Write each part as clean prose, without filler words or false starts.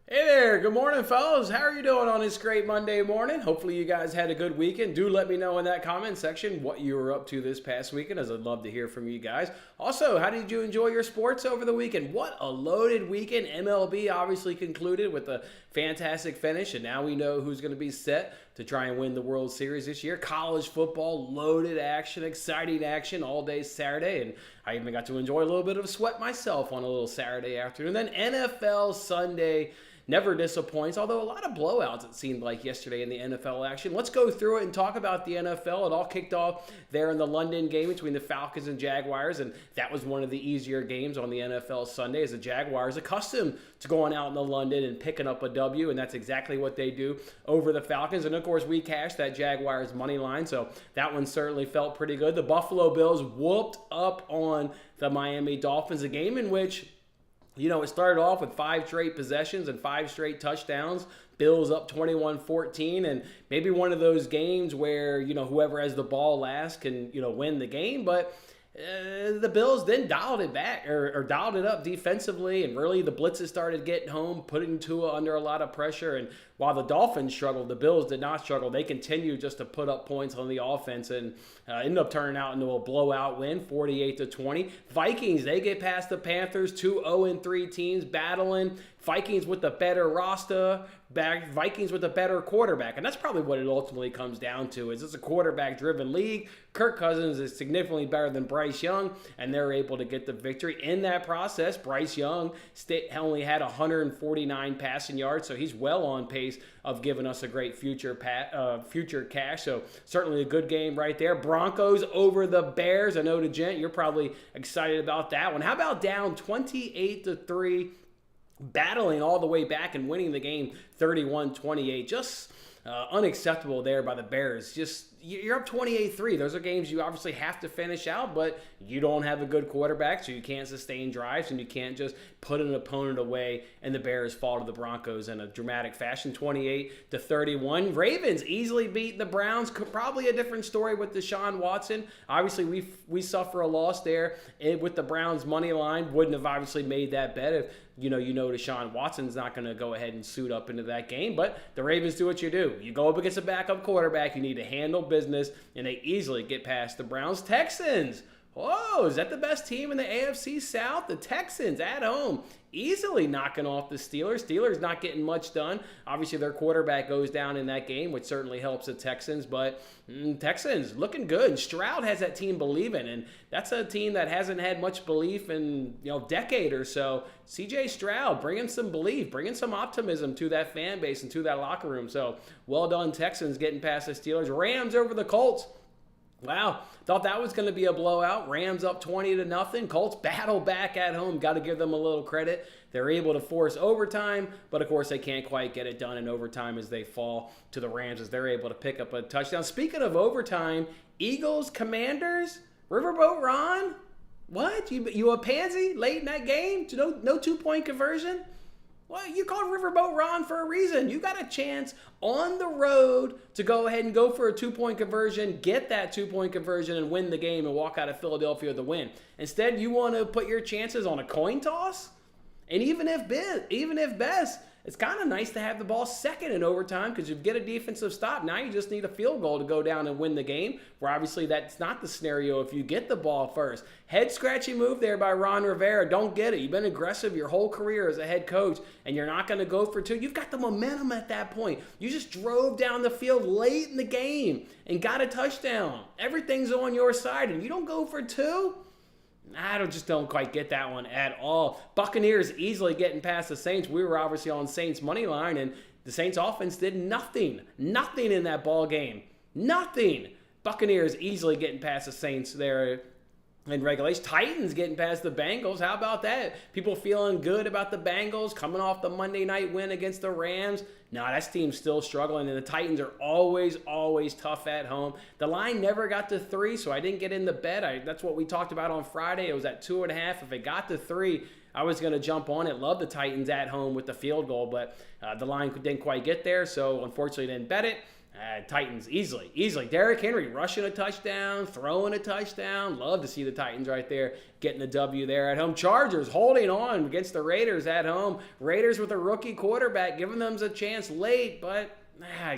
Hey there, good morning, fellas. How are you doing on this great Monday morning? Hopefully, you guys had a good weekend. Do let me know in that comment section what you were up to this past weekend, as I'd love to hear from you guys. Also, how did you enjoy your sports over the weekend? What a loaded weekend. MLB obviously concluded with a fantastic finish, and now we know who's going to be set to try and win the World Series this year. College football, loaded action, exciting action all day Saturday, and I even got to enjoy a little bit of a sweat myself on a little Saturday afternoon. Then NFL Sunday never disappoints, although a lot of blowouts it seemed like yesterday in the NFL action. Let's go through it and talk about the NFL. It all kicked off there in the London game between the Falcons and Jaguars, and that was one of the easier games on the NFL Sunday as the Jaguars accustomed to going out in the London and picking up a W, and that's exactly what they do over the Falcons. And of course, we cashed that Jaguars money line, so that one certainly felt pretty good. The Buffalo Bills whooped up on the Miami Dolphins, a game in which it started off with 5 straight possessions and 5 straight touchdowns. Bills up 21-14, and maybe one of those games where, whoever has the ball last can, win the game. But the Bills then dialed it back or dialed it up defensively, and really the blitzes started getting home, putting Tua under a lot of pressure. And while the Dolphins struggled, the Bills did not struggle. They continued just to put up points on the offense and ended up turning out into a blowout win, 48-20. Vikings, they get past the Panthers, 2 0-3 teams battling. Vikings with the better roster, Vikings with a better quarterback. And that's probably what it ultimately comes down to. Is it's a quarterback-driven league. Kirk Cousins is significantly better than Bryce Young, and they're able to get the victory. In that process, Bryce Young only had 149 passing yards, so he's well on pace of giving us a great future cash. So certainly a good game right there. Broncos over the Bears. I know, DeGent, you're probably excited about that one. How about down 28-3? Battling all the way back and winning the game 31-28. Just unacceptable there by the Bears. You're up 28-3. Those are games you obviously have to finish out, but you don't have a good quarterback, so you can't sustain drives, and you can't just put an opponent away, and the Bears fall to the Broncos in a dramatic fashion, 28-31. Ravens easily beat the Browns. Probably a different story with Deshaun Watson. Obviously, we suffer a loss there with the Browns' money line. Wouldn't have obviously made that bet if Deshaun Watson's not going to go ahead and suit up into that game. But the Ravens do what you do. You go up against a backup quarterback, you need to handle business, and they easily get past the Browns. Texans, is that the best team in the AFC South? The Texans at home, easily knocking off the Steelers. Steelers not getting much done. Obviously, their quarterback goes down in that game, which certainly helps the Texans. But Texans looking good. And Stroud has that team believing, and that's a team that hasn't had much belief in decade or so. CJ Stroud bringing some belief, bringing some optimism to that fan base and to that locker room. So well done, Texans, getting past the Steelers. Rams over the Colts. Wow, thought that was going to be a blowout. Rams up 20-0. Colts battle back at home. Got to give them a little credit. They're able to force overtime, but of course they can't quite get it done in overtime as they fall to the Rams as they're able to pick up a touchdown. Speaking of overtime, Eagles, Commanders, Riverboat Ron? What? You a pansy late in that game? No 2-point conversion? Well, you called Riverboat Ron for a reason. You got a chance on the road to go ahead and go for a 2-point conversion, get that 2-point conversion, and win the game and walk out of Philadelphia with the win. Instead, you want to put your chances on a coin toss? And even if best, it's kind of nice to have the ball second in overtime because you get a defensive stop. Now you just need a field goal to go down and win the game, where obviously that's not the scenario if you get the ball first. Head-scratching move there by Ron Rivera. Don't get it. You've been aggressive your whole career as a head coach, and you're not going to go for 2. You've got the momentum at that point. You just drove down the field late in the game and got a touchdown. Everything's on your side, and you don't go for 2? I just don't quite get that one at all. Buccaneers easily getting past the Saints. We were obviously on Saints' money line, and the Saints offense did nothing. Nothing in that ball game. Nothing. Buccaneers easily getting past the Saints there in regulation. Titans getting past the Bengals. How about that? People feeling good about the Bengals coming off the Monday night win against the Rams. No, that team's still struggling, and the Titans are always tough at home. The line never got to 3, so I didn't get in the bet. That's what we talked about on Friday. It was at 2.5. If it got to 3, I was going to jump on it. Love the Titans at home with the field goal, but the line didn't quite get there, so unfortunately didn't bet it. Titans, easily. Derrick Henry rushing a touchdown, throwing a touchdown. Love to see the Titans right there getting the W there at home. Chargers holding on against the Raiders at home. Raiders with a rookie quarterback, giving them a chance late, but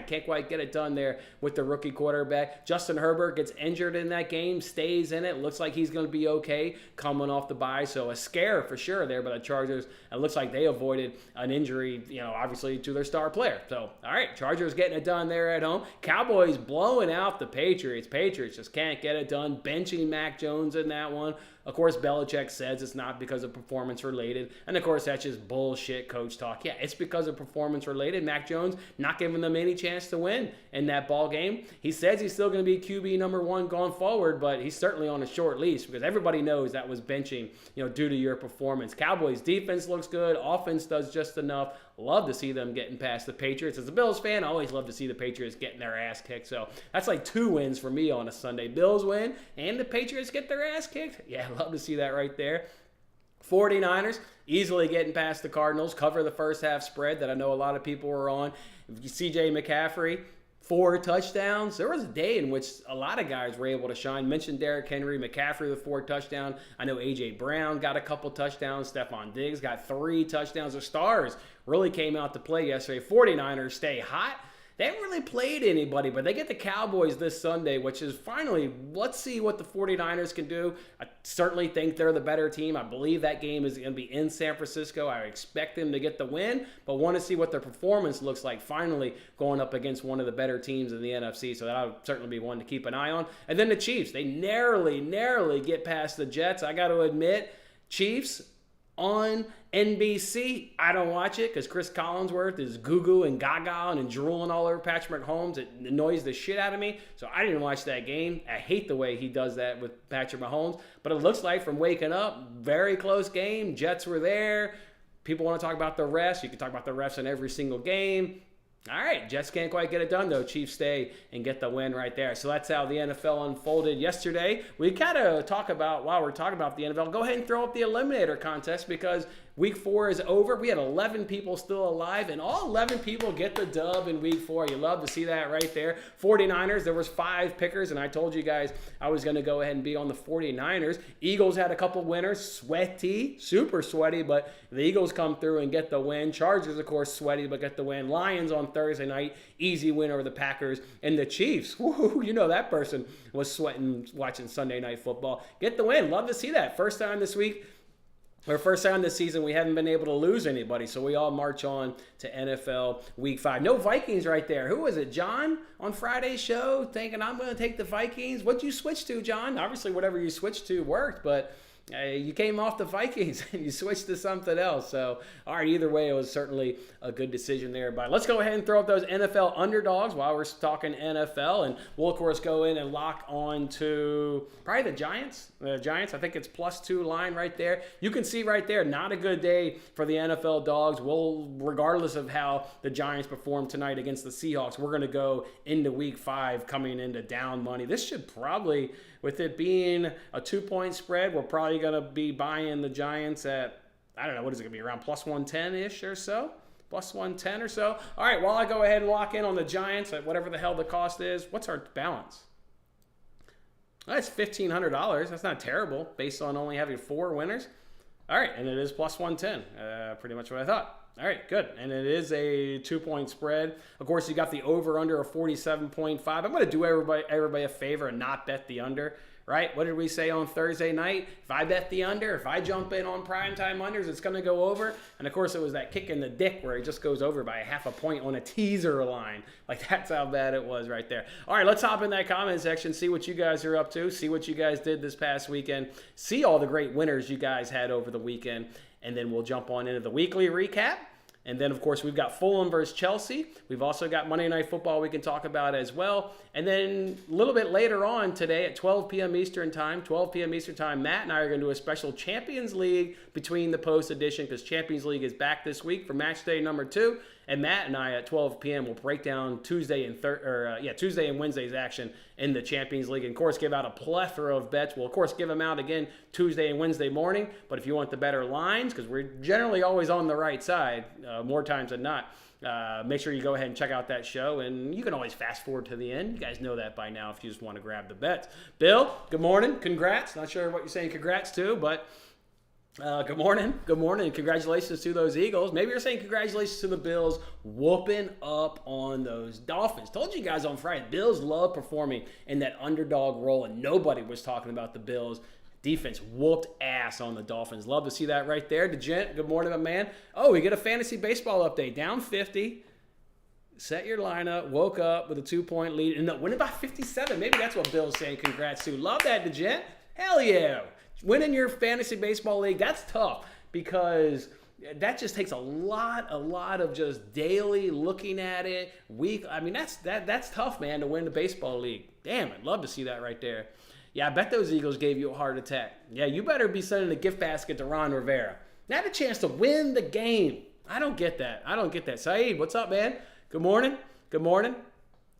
can't quite get it done there with the rookie quarterback. Justin Herbert gets injured in that game, stays in it. Looks like he's going to be okay coming off the bye. So a scare for sure there by the Chargers. It looks like they avoided an injury, obviously to their star player. So, all right, Chargers getting it done there at home. Cowboys blowing out the Patriots. Patriots just can't get it done. Benching Mac Jones in that one. Of course, Belichick says it's not because of performance related. And of course, that's just bullshit coach talk. Yeah, it's because of performance related. Mac Jones not giving them any chance to win in that ball game. He says he's still going to be QB number one going forward, but he's certainly on a short leash because everybody knows that was benching, due to your performance. Cowboys defense looks good. Offense does just enough. Love to see them getting past the Patriots. As a Bills fan, I always love to see the Patriots getting their ass kicked. So that's like 2 wins for me on a Sunday. Bills win and the Patriots get their ass kicked. Yeah, love to see that right there. 49ers easily getting past the Cardinals. Cover the first half spread that I know a lot of people were on. CJ McCaffrey, 4 touchdowns. There was a day in which a lot of guys were able to shine. Mentioned Derrick Henry, McCaffrey with 4 touchdowns. I know A.J. Brown got a couple touchdowns. Stephon Diggs got 3 touchdowns. The Stars really came out to play yesterday. 49ers stay hot. They haven't really played anybody, but they get the Cowboys this Sunday, which is finally, let's see what the 49ers can do. I certainly think they're the better team. I believe that game is going to be in San Francisco. I expect them to get the win, but want to see what their performance looks like finally going up against one of the better teams in the NFC. So that'll certainly be one to keep an eye on. And then the Chiefs, they narrowly get past the Jets. I got to admit, Chiefs on NBC. I don't watch it because Chris Collinsworth is goo-goo and gaga and drooling all over Patrick Mahomes. It annoys the shit out of me, so I didn't watch that game. I hate the way he does that with Patrick Mahomes, but it looks like from waking up, very close game. Jets were there. People want to talk about the refs. You can talk about the refs in every single game. All right, Jets can't quite get it done, though. Chiefs stay and get the win right there. So that's how the NFL unfolded yesterday. We got to talk about, while we're talking about the NFL, go ahead and throw up the Eliminator contest because Week 4 is over. We had 11 people still alive, and all 11 people get the dub in Week 4. You love to see that right there. 49ers, there was 5 pickers, and I told you guys I was going to go ahead and be on the 49ers. Eagles had a couple winners. Sweaty, super sweaty, but the Eagles come through and get the win. Chargers, of course, sweaty, but get the win. Lions on Thursday night, easy win over the Packers. And the Chiefs, woo, that person was sweating watching Sunday Night Football. Get the win. Love to see that. First time this week. Our first time this season, we haven't been able to lose anybody, so we all march on to NFL Week 5. No Vikings right there. Who was it, John, on Friday's show, thinking I'm going to take the Vikings? What'd you switch to, John? Obviously, whatever you switched to worked, but you came off the Vikings and you switched to something else. So, all right, either way, it was certainly a good decision there. But let's go ahead and throw up those NFL underdogs while we're talking NFL. And we'll, of course, go in and lock on to probably the Giants. The Giants, I think it's +2 line right there. You can see right there, not a good day for the NFL dogs. Well, regardless of how the Giants perform tonight against the Seahawks, we're going to go into Week 5 coming into down money. This should probably, with it being a 2-point spread, we're probably going to be buying the Giants at, I don't know, what is it going to be, around +110-ish or so? +110 or so. All right, while I go ahead and lock in on the Giants at whatever the hell the cost is, what's our balance? That's $1,500. That's not terrible based on only having 4 winners. All right, and it is +110. Pretty much what I thought. All right, good. And it is a 2-point spread. Of course, you got the over-under of 47.5. I'm going to do everybody a favor and not bet the under, right? What did we say on Thursday night? If I bet the under, if I jump in on primetime unders, it's going to go over. And, of course, it was that kick in the dick where it just goes over by 0.5 point on a teaser line. Like, that's how bad it was right there. All right, let's hop in that comment section, see what you guys are up to, see what you guys did this past weekend, see all the great winners you guys had over the weekend, and then we'll jump on into the weekly recap. And then, of course, we've got Fulham versus Chelsea. We've also got Monday Night Football we can talk about as well. And then a little bit later on today at 12 p.m. Eastern Time, Matt and I are going to do a special Champions League between the post edition because Champions League is back this week for match day number 2. And Matt and I at 12 p.m. will break down Tuesday and Wednesday's action in the Champions League. And, of course, give out a plethora of bets. We'll, of course, give them out again Tuesday and Wednesday morning. But if you want the better lines, because we're generally always on the right side, more times than not, Make sure you go ahead and check out that show, and you can always fast forward to the end. You guys know that by now if you just want to grab the bets. Bill, good morning. Congrats. Not sure what you're saying congrats to, but good morning. Good morning. Congratulations to those Eagles. Maybe you're saying congratulations to the Bills whooping up on those Dolphins. Told you guys on Friday, Bills love performing in that underdog role, and nobody was talking about the Bills. Defense whooped ass on the Dolphins. Love to see that right there. DeGent, good morning, my man. Oh, we get a fantasy baseball update. Down 50. Set your lineup. Woke up with a 2-point lead. And winning by 57. Maybe that's what Bill's saying. Congrats to. Love that, DeGent. Hell yeah. Winning your fantasy baseball league, that's tough because that just takes a lot of just daily looking at it. I mean, that's tough, man, to win the baseball league. Damn it. Love to see that right there. Yeah, I bet those Eagles gave you a heart attack. Yeah, you better be sending a gift basket to Ron Rivera. Not a chance to win the game. I don't get that. Saeed, what's up, man? Good morning. Good morning.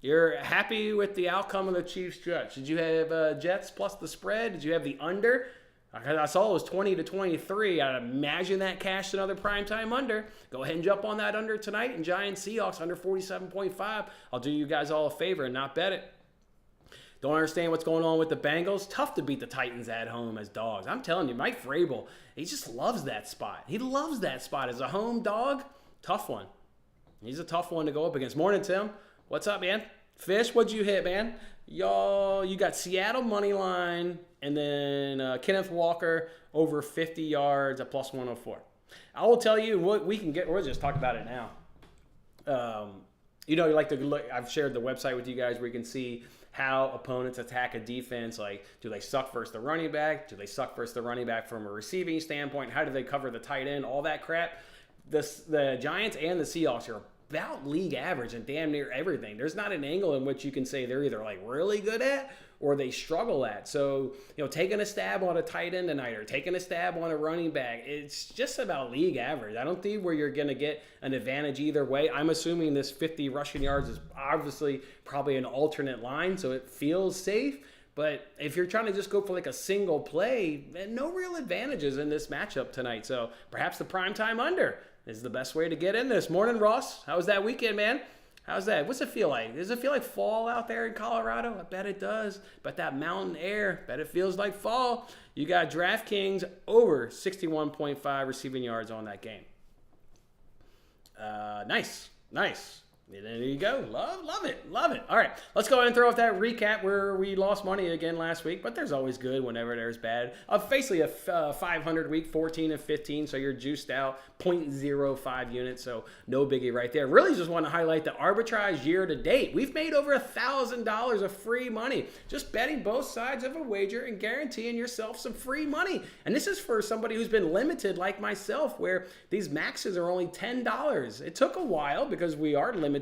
You're happy with the outcome of the Chiefs-Jets. Did you have Jets plus the spread? Did you have the under? I saw it was 20-23. I'd imagine that cashed another primetime under. Go ahead and jump on that under tonight. And Giants Seahawks under 47.5. I'll do you guys all a favor and not bet it. Don't understand what's going on with the Bengals. Tough to beat the Titans at home as dogs. I'm telling you, Mike Vrabel, he just loves that spot. He loves that spot as a home dog. Tough one. He's a tough one to go up against. Morning, Tim. What's up, man? Fish, what'd you hit, man? Y'all, you got Seattle money line, and then Kenneth Walker over 50 yards at plus 104. I will tell you what we can get. We'll just talk about it now. You like to look. I've shared the website with you guys where you can see how opponents attack a defense. Like, do they suck versus the running back? Do they suck versus the running back from a receiving standpoint? How do they cover the tight end? All that crap. The Giants and the Seahawks are about league average and damn near everything. There's not an angle in which you can say they're either like really good at or they struggle at. So, taking a stab on a tight end tonight or taking a stab on a running back, it's just about league average. I don't think where you're going to get an advantage either way. I'm assuming this 50 rushing yards is obviously probably an alternate line, so it feels safe. But if you're trying to just go for like a single play, no real advantages in this matchup tonight. So perhaps the primetime under is the best way to get in this. Morning, Ross. How was that weekend, man? How's that? What's it feel like? Does it feel like fall out there in Colorado? I bet it does. But that mountain air, bet it feels like fall. You got DraftKings over 61.5 receiving yards on that game. Nice. And there you go. Love it. All right, let's go ahead and throw off that recap where we lost money again last week, but there's always good whenever there's bad. Basically a 500 week, 14 and 15, so you're juiced out 0.05 units, so no biggie right there. Really just want to highlight the arbitrage year to date. We've made over $1,000 of free money just betting both sides of a wager and guaranteeing yourself some free money. And this is for somebody who's been limited like myself, where these maxes are only $10. It took a while because we are limited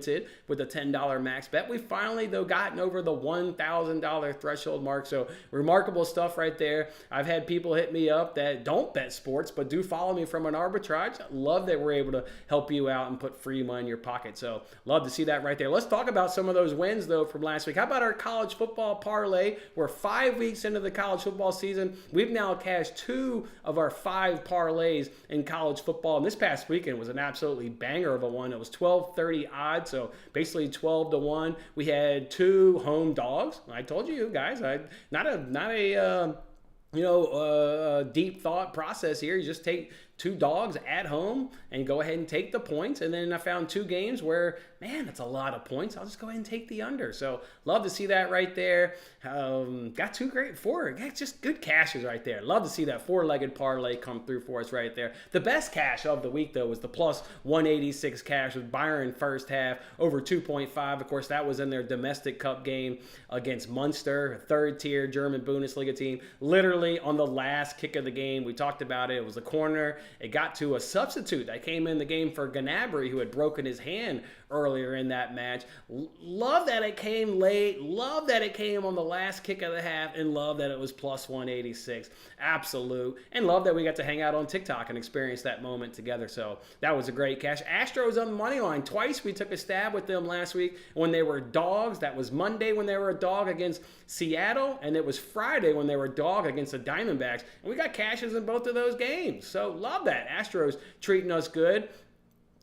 with a $10 max bet. We finally, though, gotten over the $1,000 threshold mark. So remarkable stuff right there. I've had people hit me up that don't bet sports, but do follow me from an arbitrage. Love that we're able to help you out and put free money in your pocket. So love to see that right there. Let's talk about some of those wins, though, from last week. How about our college football parlay? We're 5 weeks into the college football season. We've now cashed 2 of our 5 parlays in college football. And this past weekend was an absolutely banger of a one. It was 12-30 odds. So basically 12-1. We had 2 home dogs. I told you guys, not a deep thought process here. You just take 2 dogs at home and go ahead and take the points. And then I found 2 games where, man, that's a lot of points. I'll just go ahead and take the under. So love to see that right there. Got 4 just good cashes right there. Love to see that 4-legged parlay come through for us right there. The best cash of the week, though, was the plus 186 cash with Byron first half over 2.5. Of course, that was in their domestic cup game against Munster, a third-tier German Bundesliga team. Literally on the last kick of the game, we talked about it. It was a corner. It got to a substitute that came in the game for Gnabry, who had broken his hand earlier in that match. Love that it came late. Love that it came on the last kick of the half, and love that it was plus 186. Absolute. And love that we got to hang out on TikTok and experience that moment together. So that was a great cash. Astros on the money line. Twice we took a stab with them last week when they were dogs. That was Monday when they were a dog against Seattle, and it was Friday when they were a dog against the Diamondbacks. And we got cashes in both of those games. So love that. Astros treating us good.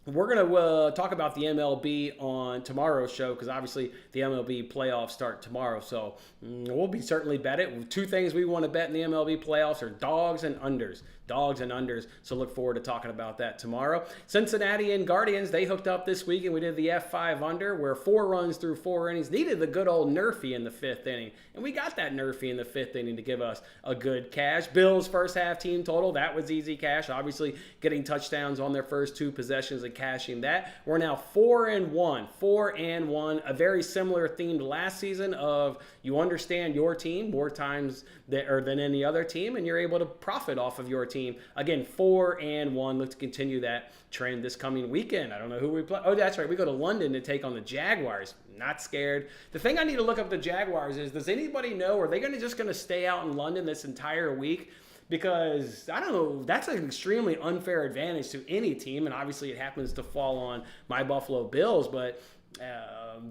we're going to talk about the MLB on tomorrow's show because obviously the MLB playoffs start tomorrow. So we'll be certainly bet it. Two things we want to bet in the MLB playoffs are dogs and unders. Dogs and unders. So look forward to talking about that tomorrow. Cincinnati and Guardians, they hooked up this week and we did the F5 under where 4 runs through 4 innings. Needed the good old Nerfy in the 5th inning. And we got that Nerfy in the 5th inning to give us a good cash. Bills first half team total, that was easy cash. Obviously getting touchdowns on their first 2 possessions and cashing that. We're now 4-1. 4-1. A very similar theme to last season of you understand your team more times than any other team and you're able to profit off of your team. Again, 4-1. Let's continue that trend this coming weekend. I don't know who we play. Oh, that's right. We go to London to take on the Jaguars. Not scared. The thing I need to look up the Jaguars is, does anybody know, are they just going to stay out in London this entire week? Because, I don't know, that's an extremely unfair advantage to any team, and obviously it happens to fall on my Buffalo Bills, but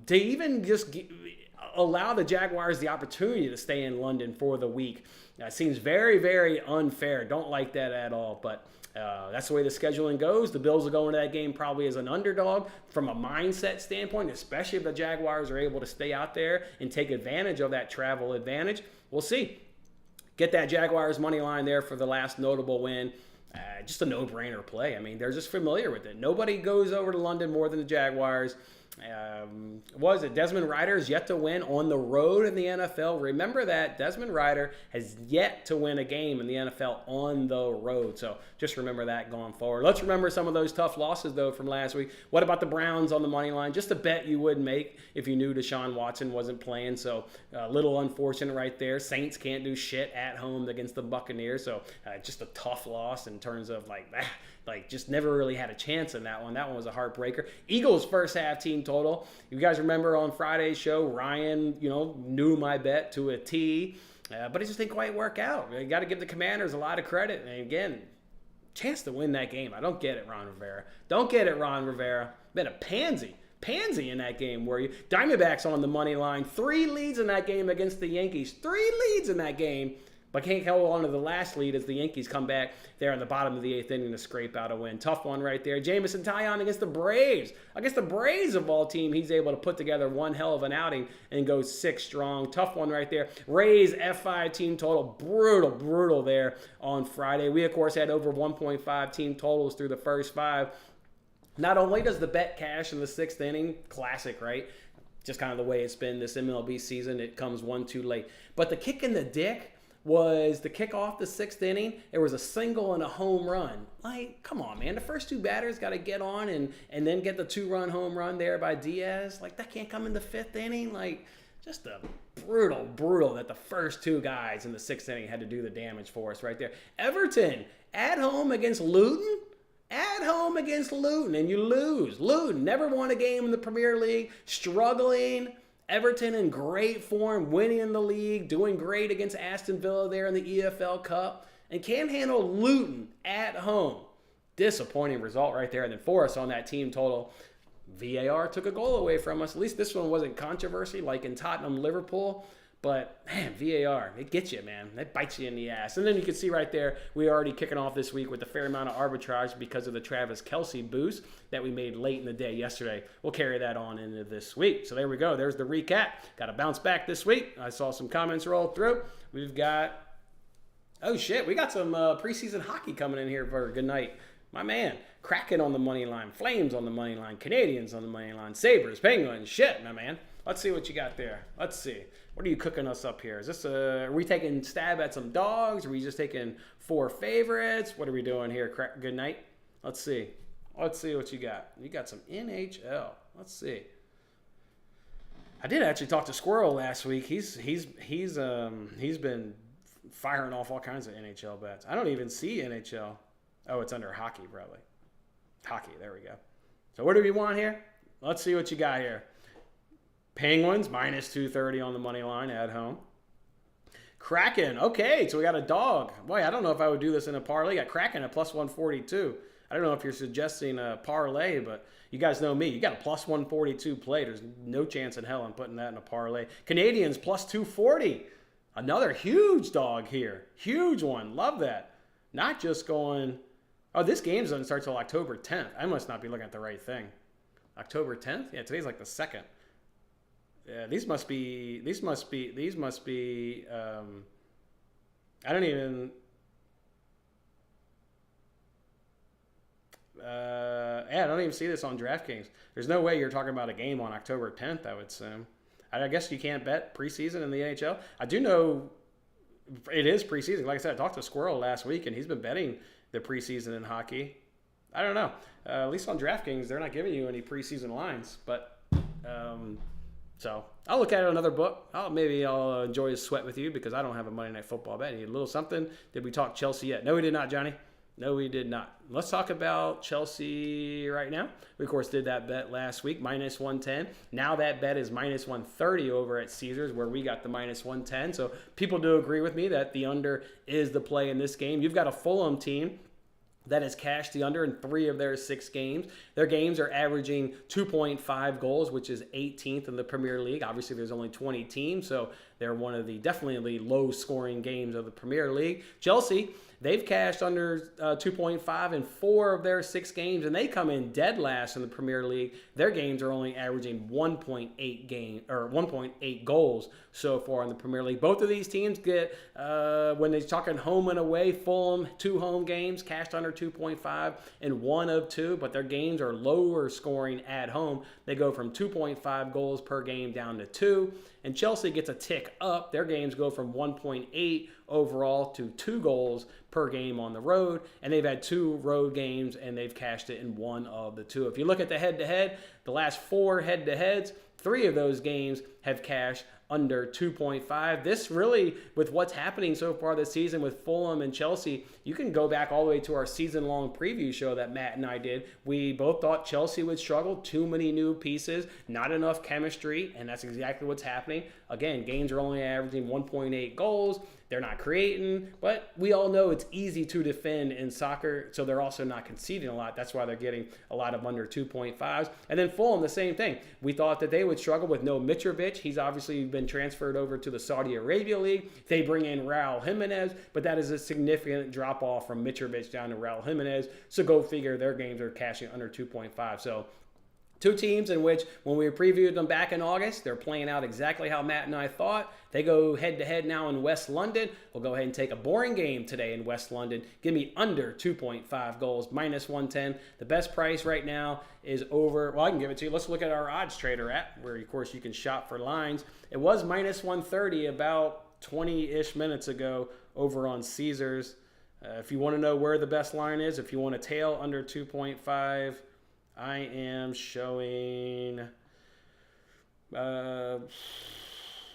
to even just allow the Jaguars the opportunity to stay in London for the week seems very, very unfair. Don't like that at all, but that's the way the scheduling goes. The Bills will go into that game probably as an underdog from a mindset standpoint, especially if the Jaguars are able to stay out there and take advantage of that travel advantage. We'll see. Get that Jaguars money line there for the last notable win. Just a no-brainer play. I mean, they're just familiar with it. Nobody goes over to London more than the Jaguars. Desmond Ridder is yet to win on the road in the NFL. Remember that. Desmond Ridder has yet to win a game in the NFL on the road. So just remember that going forward. Let's remember some of those tough losses, though, from last week. What about the Browns on the money line? Just a bet you would make if you knew Deshaun Watson wasn't playing. So a little unfortunate right there. Saints can't do shit at home against the Buccaneers. So just a tough loss in terms of just never really had a chance in that one. That one was a heartbreaker. Eagles first half team total. You guys remember on Friday's show, Ryan, knew my bet to a T, but it just didn't quite work out. You got to give the Commanders a lot of credit. And again, chance to win that game. I don't get it, Ron Rivera. Don't get it, Ron Rivera. Been a pansy in that game, were you? Diamondbacks on the money line. 3 leads in that game against the Yankees. 3 leads in that game. But can't hold on to the last lead as the Yankees come back there in the bottom of the 8th inning to scrape out a win. Tough one right there. Jamison Taillon against the Braves. Against the Braves of all team, he's able to put together one hell of an outing and go 6 strong. Tough one right there. Rays F5 team total. Brutal there on Friday. We, of course, had over 1.5 team totals through the first 5. Not only does the bet cash in the 6th inning, classic, right? Just kind of the way it's been this MLB season. It comes 1 too late. But the kick in the dick was the kick off the 6th inning. There was a single and a home run. Come on, man. The first 2 batters got to get on and then get the 2-run home run there by Diaz. That can't come in the 5th inning. Just a brutal that the first 2 guys in the 6th inning had to do the damage for us right there. Everton at home against Luton. At home against Luton, and you lose. Luton never won a game in the Premier League, struggling. Everton in great form, winning in the league, doing great against Aston Villa there in the EFL Cup, and can't handle Luton at home. Disappointing result right there. And then for us on that team total, VAR took a goal away from us. At least this one wasn't controversy like in Tottenham-Liverpool. But, man, VAR, it gets you, man. It bites you in the ass. And then you can see right there, we're already kicking off this week with a fair amount of arbitrage because of the Travis Kelce boost that we made late in the day yesterday. We'll carry that on into this week. So there we go. There's the recap. Got to bounce back this week. I saw some comments roll through. We've got, we got some preseason hockey coming in here for a good night. My man, Kraken on the money line, Flames on the money line, Canadians on the money line, Sabres, Penguins, my man. Let's see what you got there. Let's see. What are you cooking us up here? Is this are we taking stab at some dogs? Are we just taking 4 favorites? What are we doing here? Good night. Let's see. Let's see what you got. You got some NHL. Let's see. I did actually talk to Squirrel last week. He's been firing off all kinds of NHL bets. I don't even see NHL. Oh, it's under hockey probably. Hockey. There we go. So what do we want here? Let's see what you got here. Penguins, minus 230 on the money line at home. Kraken, okay, so we got a dog. Boy, I don't know if I would do this in a parlay. Got Kraken at plus 142. I don't know if you're suggesting a parlay, but you guys know me. You got a plus 142 play. There's no chance in hell I'm putting that in a parlay. Canadians, plus 240. Another huge dog here. Huge one. Love that. Not just going Oh, this game doesn't start till October 10th. I must not be looking at the right thing. October 10th? Yeah, today's like the 2nd. Yeah, these must be, I don't even, I don't even see this on DraftKings. There's no way you're talking about a game on October 10th, I would assume. I guess you can't bet preseason in the NHL. I do know it is preseason. Like I said, I talked to Squirrel last week, and he's been betting the preseason in hockey. I don't know. At least on DraftKings, they're not giving you any preseason lines. But so I'll look at another book. Maybe I'll enjoy a sweat with you because I don't have a Monday Night Football bet. Need a little something. Did we talk Chelsea yet? No, we did not, Johnny. No, we did not. Let's talk about Chelsea right now. We, of course, did that bet last week, minus 110. Now that bet is minus 130 over at Caesars, where we got the minus 110. So people do agree with me that the under is the play in this game. You've got a Fulham team that has cashed the under in 3 of their 6 games. Their games are averaging 2.5 goals, which is 18th in the Premier League. Obviously, there's only 20 teams, so they're one of the definitely low-scoring games of the Premier League. Chelsea, they've cashed under 2.5 in 4 of their 6 games, and they come in dead last in the Premier League. Their games are only averaging 1.8 goals so far in the Premier League. Both of these teams get, when they're talking home and away, Fulham, 2 home games, cashed under 2.5 in 1 of 2, but their games are lower scoring at home. They go from 2.5 goals per game down to 2. And Chelsea gets a tick up. Their games go from 1.8 overall to 2 goals per game on the road. And they've had 2 road games, and they've cashed it in 1 of the 2. If you look at the head-to-head, the last 4 head-to-heads, 3 of those games have cashed under 2.5. This really, with what's happening so far this season with Fulham and Chelsea, you can go back all the way to our season-long preview show that Matt and I did. We both thought Chelsea would struggle. Too many new pieces, not enough chemistry, and that's exactly what's happening. Again, games are only averaging 1.8 goals. They're not creating, but we all know it's easy to defend in soccer, so they're also not conceding a lot. That's why they're getting a lot of under 2.5s. And then Fulham, the same thing. We thought that they would struggle with no Mitrovic. He's obviously been transferred over to the Saudi Arabia League. They bring in Raul Jimenez, but that is a significant drop-off from Mitrovic down to Raul Jimenez. So go figure, their games are cashing under 2.5. So 2 teams in which, when we previewed them back in August, they're playing out exactly how Matt and I thought. They go head-to-head now in West London. We'll go ahead and take a boring game today in West London. Give me under 2.5 goals, minus 110. The best price right now is over. Well, I can give it to you. Let's look at our odds trader app, where, of course, you can shop for lines. It was minus 130 about 20-ish minutes ago over on Caesars. If you want to know where the best line is, if you want to tail under 2.5, I am showing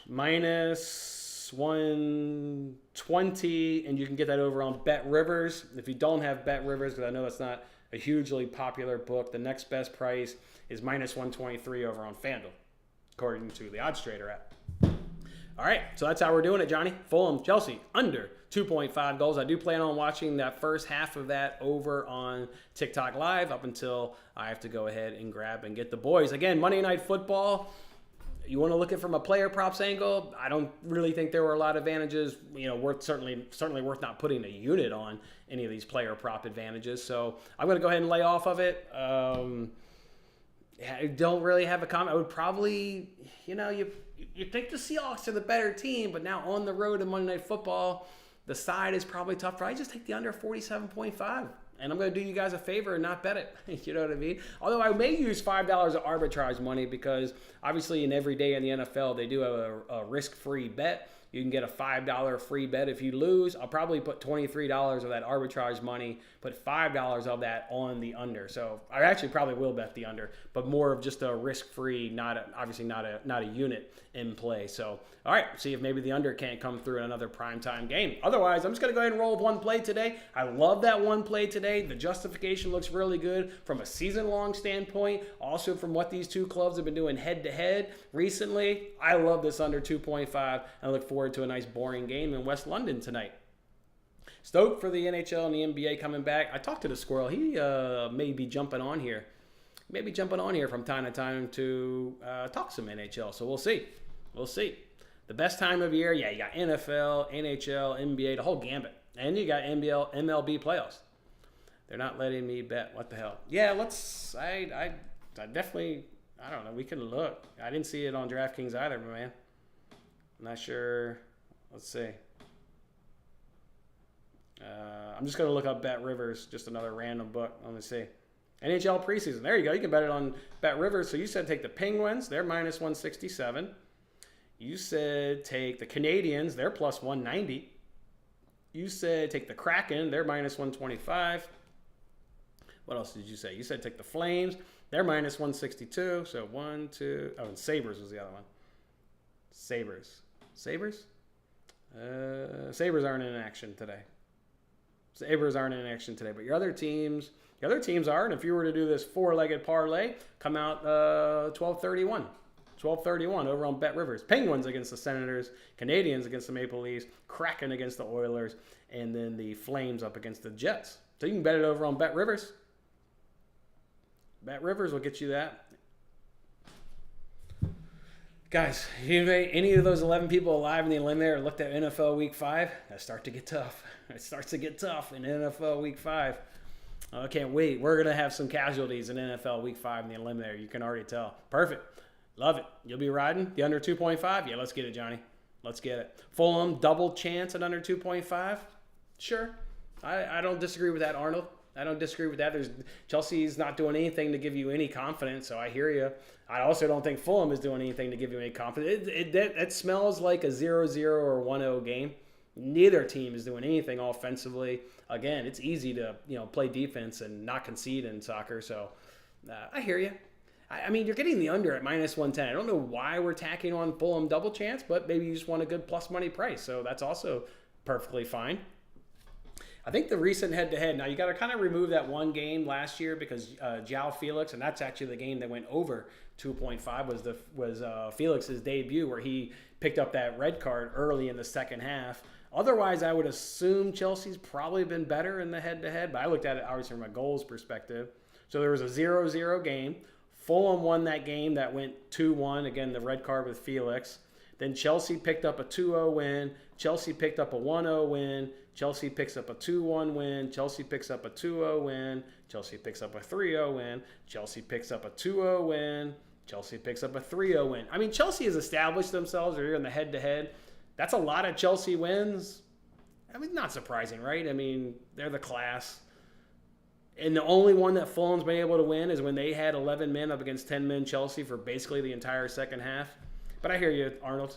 minus 120, and you can get that over on Bet Rivers. If you don't have Bet Rivers, because I know that's not a hugely popular book, the next best price is minus 123 over on FanDuel, according to the odds trader app. All right, so that's how we're doing it, Johnny. Fulham, Chelsea, under 2.5 goals. I do plan on watching that first half of that over on TikTok Live up until I have to go ahead and grab and get the boys. Again, Monday Night Football, you want to look at it from a player props angle, I don't really think there were a lot of advantages, worth certainly worth not putting a unit on any of these player prop advantages. So I'm going to go ahead and lay off of it. I don't really have a comment. I would probably, you think the Seahawks are the better team, but now on the road in Monday Night Football, the side is probably tougher. I just take the under 47.5. And I'm going to do you guys a favor and not bet it. You know what I mean? Although I may use $5 of arbitrage money, because obviously in every day in the NFL, they do have a risk-free bet. You can get a $5 free bet if you lose. I'll probably put $23 of that arbitrage money, put $5 of that on the under. So I actually probably will bet the under, but more of just a risk-free, obviously not a unit in play. So, all right, see if maybe the under can't come through in another primetime game. Otherwise, I'm just going to go ahead and roll with one play today. I love that one play today. The justification looks really good from a season-long standpoint. Also from what these 2 clubs have been doing head-to-head recently. I love this under 2.5. I look forward to a nice boring game in West London tonight. Stoked for the NHL and the NBA coming back. I talked to the Squirrel. He may be jumping on here. Maybe jumping on here from time to time to talk some NHL. So we'll see. We'll see. The best time of year, you got NFL, NHL, NBA, the whole gambit. And you got MLB playoffs. They're not letting me bet. What the hell? Yeah, let's. I definitely. I don't know. We can look. I didn't see it on DraftKings either, my man. I'm not sure. Let's see. I'm just going to look up Bet Rivers, just another random book. Let me see. NHL preseason. There you go. You can bet it on Bet Rivers. So you said take the Penguins. They're minus 167. You said take the Canadians. They're plus 190. You said take the Kraken. They're minus 125. What else did you say? You said take the Flames. They're minus 162. So 1, 2. Oh, and Sabres was the other one. Sabres. Sabres aren't in action today. Sabres aren't in action today, but your other teams are. And if you were to do this four-legged parlay, come out 12-31. 12-31 over on Bet Rivers. Penguins against the Senators, Canadians against the Maple Leafs, Kraken against the Oilers, and then the Flames up against the Jets. So you can bet it over on Bet Rivers. Bet Rivers will get you that. Guys, any of those 11 people alive in the eliminator looked at NFL Week 5? That starts to get tough. It starts to get tough in NFL Week 5. I can't wait. We're going to have some casualties in NFL Week 5 in the eliminator. You can already tell. Perfect. Love it. You'll be riding the under 2.5? Yeah, let's get it, Johnny. Let's get it. Fulham, double chance at under 2.5? Sure. I don't disagree with that, Arnold. I don't disagree with that. Chelsea's not doing anything to give you any confidence, so I hear you. I also don't think Fulham is doing anything to give you any confidence. It smells like a 0-0 or 1-0 game. Neither team is doing anything offensively. Again, it's easy to play defense and not concede in soccer. So I hear you. I mean, you're getting the under at minus 110. I don't know why we're tacking on Fulham double chance, but maybe you just want a good plus money price. So that's also perfectly fine. I think the recent head-to-head, now you got to kind of remove that one game last year because João Felix, and that's actually the game that went over 2.5, was Felix's debut where he picked up that red card early in the second half. Otherwise, I would assume Chelsea's probably been better in the head-to-head, but I looked at it obviously from a goals perspective. So there was a 0-0 game. Fulham won that game that went 2-1, again, the red card with Felix. Then Chelsea picked up a 2-0 win. Chelsea picked up a 1-0 win. Chelsea picks up a 2-1 win. Chelsea picks up a 2-0 win. Chelsea picks up a 3-0 win. Chelsea picks up a 2-0 win. Chelsea picks up a 3-0 win. I mean, Chelsea has established themselves. They're in the head-to-head. That's a lot of Chelsea wins. I mean, not surprising, right? I mean, they're the class. And the only one that Fulham's been able to win is when they had 11 men up against 10 men Chelsea for basically the entire second half. But I hear you, Arnold.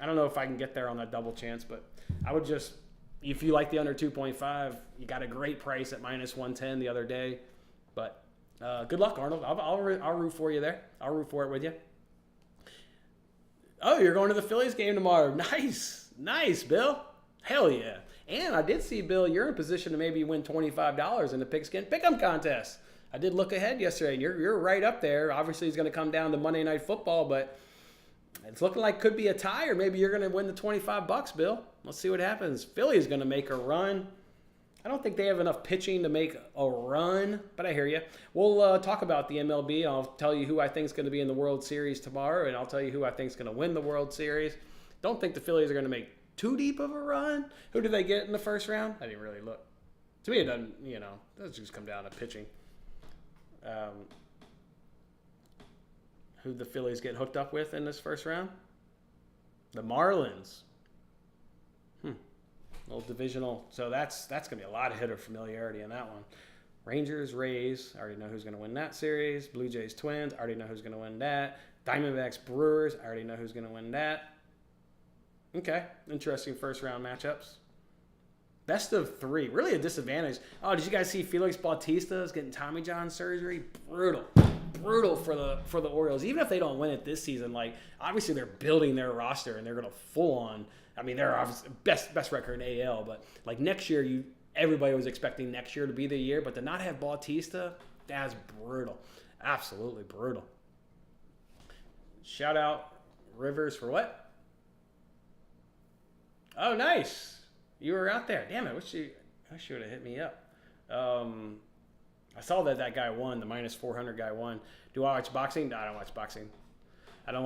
I don't know if I can get there on that double chance, but I would just, if you like the under 2.5, you got a great price at minus 110 the other day. But good luck, Arnold. I'll root for you there. I'll root for it with you. Oh, you're going to the Phillies game tomorrow. Nice, Bill. Hell yeah. And I did see, Bill, you're in position to maybe win $25 in the Pigskin Pick'em contest. I did look ahead yesterday, and you're right up there. Obviously, it's going to come down to Monday Night Football, but it's looking like could be a tie, or maybe you're going to win the $25, Bill. Let's see what happens. Philly's going to make a run. I don't think they have enough pitching to make a run, but I hear you. We'll talk about the MLB. I'll tell you who I think is going to be in the World Series tomorrow, and I'll tell you who I think is going to win the World Series. Don't think the Phillies are going to make too deep of a run. Who do they get in the first round? I didn't really look. To me, it doesn't, doesn't just come down to pitching. Who the Phillies get hooked up with in this first round? The Marlins. Little divisional. So that's going to be a lot of hitter familiarity in that one. Rangers, Rays. I already know who's going to win that series. Blue Jays, Twins. I already know who's going to win that. Diamondbacks, Brewers. I already know who's going to win that. Okay. Interesting first round matchups. Best of 3. Really a disadvantage. Oh, did you guys see Felix Bautista is getting Tommy John surgery? Brutal for the Orioles. Even if they don't win it this season, like obviously they're building their roster and they're going to full on. I mean, they're obviously best record in AL, but like next year, everybody was expecting next year to be the year, but to not have Bautista, that's brutal. Absolutely brutal. Shout out Rivers for what? Oh, nice. You were out there. Damn it. I wish you would have hit me up. I saw that guy won. The minus 400 guy won. Do I watch boxing? No, I don't watch boxing. I don't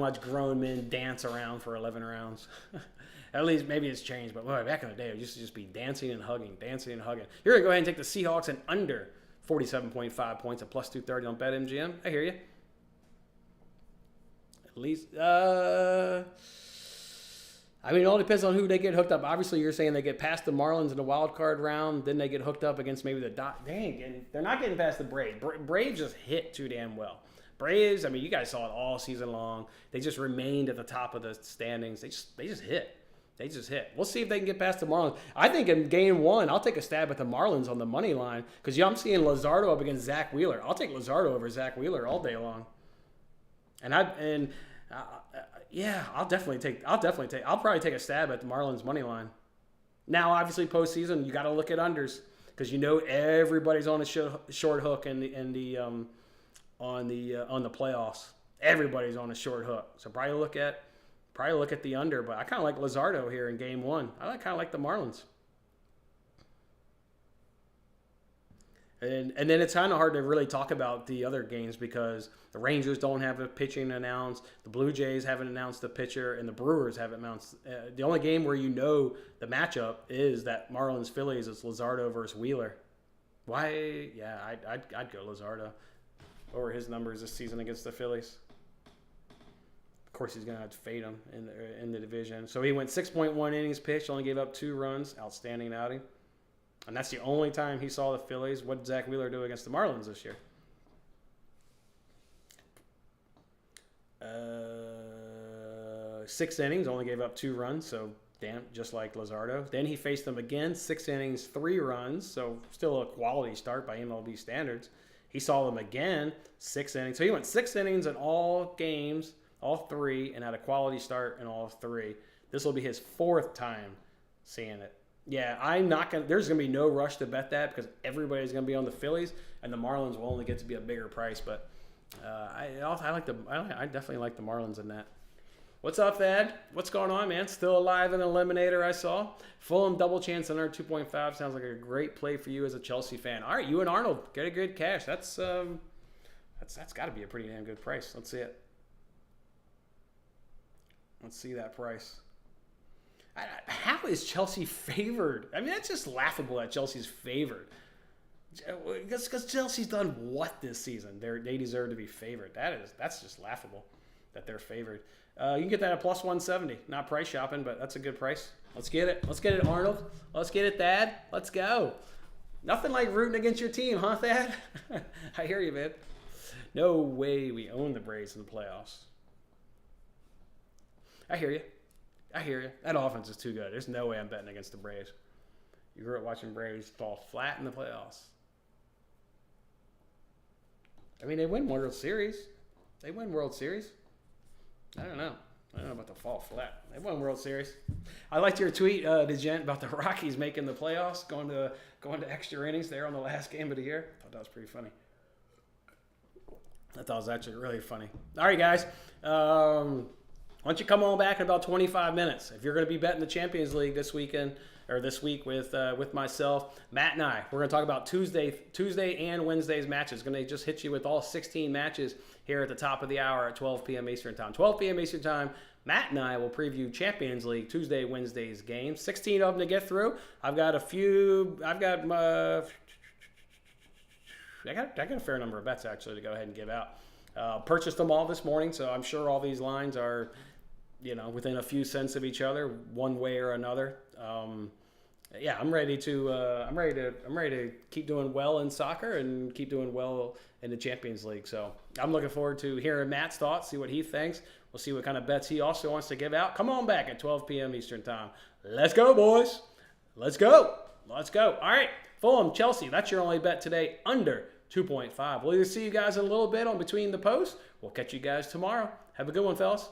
watch grown men dance around for 11 rounds. At least maybe it's changed, but boy, back in the day, it used to just be dancing and hugging. You're going to go ahead and take the Seahawks and under 47.5 points at plus 230 on BetMGM. I hear you. At least, I mean, it all depends on who they get hooked up. Obviously, you're saying they get past the Marlins in the wild card round, then they get hooked up against maybe the they're not getting past the Braves. Braves just hit too damn well. Braves, I mean, you guys saw it all season long. They just remained at the top of the standings. They just hit. They just hit. We'll see if they can get past the Marlins. I think in game one, I'll take a stab at the Marlins on the money line because I'm seeing Luzardo up against Zach Wheeler. I'll take Luzardo over Zach Wheeler all day long. I'll probably take a stab at the Marlins money line. Now, obviously, postseason, you got to look at unders because everybody's on a short hook on the playoffs. Everybody's on a short hook, so probably look at the under. But I kind of like Luzardo here in game one. I kind of like the Marlins. And then it's kind of hard to really talk about the other games because the Rangers don't have a pitching announced, the Blue Jays haven't announced the pitcher, and the Brewers haven't announced. The only game where the matchup is that Marlins-Phillies. It's Luzardo versus Wheeler. Why? Yeah, I'd go Luzardo over his numbers this season against the Phillies. Of course, he's going to have to fade them in the division. So he went 6.1 innings pitched, only gave up 2 runs. Outstanding outing. And that's the only time he saw the Phillies. What did Zach Wheeler do against the Marlins this year? 6 innings, only gave up 2 runs, so just like Luzardo. Then he faced them again, 6 innings, 3 runs, so still a quality start by MLB standards. He saw them again, 6 innings. So he went 6 innings in all games, all 3, and had a quality start in all 3. This will be his 4th time seeing it. Yeah, there's going to be no rush to bet that because everybody's going to be on the Phillies, and the Marlins will only get to be a bigger price. But I definitely like the Marlins in that. What's up, Thad? What's going on, man? Still alive in Eliminator, I saw. Fulham double chance under 2.5 sounds like a great play for you as a Chelsea fan. All right, you and Arnold get a good cash. That's got to be a pretty damn good price. Let's see it. Let's see that price. How is Chelsea favored? I mean, that's just laughable that Chelsea's favored. Because Chelsea's done what this season? They deserve to be favored. That's just laughable that they're favored. You can get that at plus 170. Not price shopping, but that's a good price. Let's get it. Let's get it, Arnold. Let's get it, Thad. Let's go. Nothing like rooting against your team, huh, Thad? I hear you, man. No way we own the Braves in the playoffs. I hear you. That offense is too good. There's no way I'm betting against the Braves. You grew up watching Braves fall flat in the playoffs. I mean, they win World Series. I don't know about the fall flat. They won World Series. I liked your tweet, DeGent, about the Rockies making the playoffs, going to extra innings there on the last game of the year. I thought that was pretty funny. I thought it was actually really funny. All right, guys. Why don't you come on back in about 25 minutes? If you're going to be betting the Champions League this week with myself, Matt and I, we're going to talk about Tuesday and Wednesday's matches. Going to just hit you with all 16 matches here at the top of the hour at 12 p.m. Eastern Time. 12 p.m. Eastern Time, Matt and I will preview Champions League Tuesday, Wednesday's games. 16 of them to get through. I got a fair number of bets actually to go ahead and give out. Purchased them all this morning, so I'm sure all these lines are, within a few cents of each other, one way or another. I'm ready to keep doing well in soccer and keep doing well in the Champions League. So I'm looking forward to hearing Matt's thoughts, see what he thinks. We'll see what kind of bets he also wants to give out. Come on back at 12 p.m. Eastern Time. Let's go, boys. Let's go. All right, Fulham, Chelsea, that's your only bet today, under 2.5. We'll either see you guys in a little bit on Between the Posts. We'll catch you guys tomorrow. Have a good one, fellas.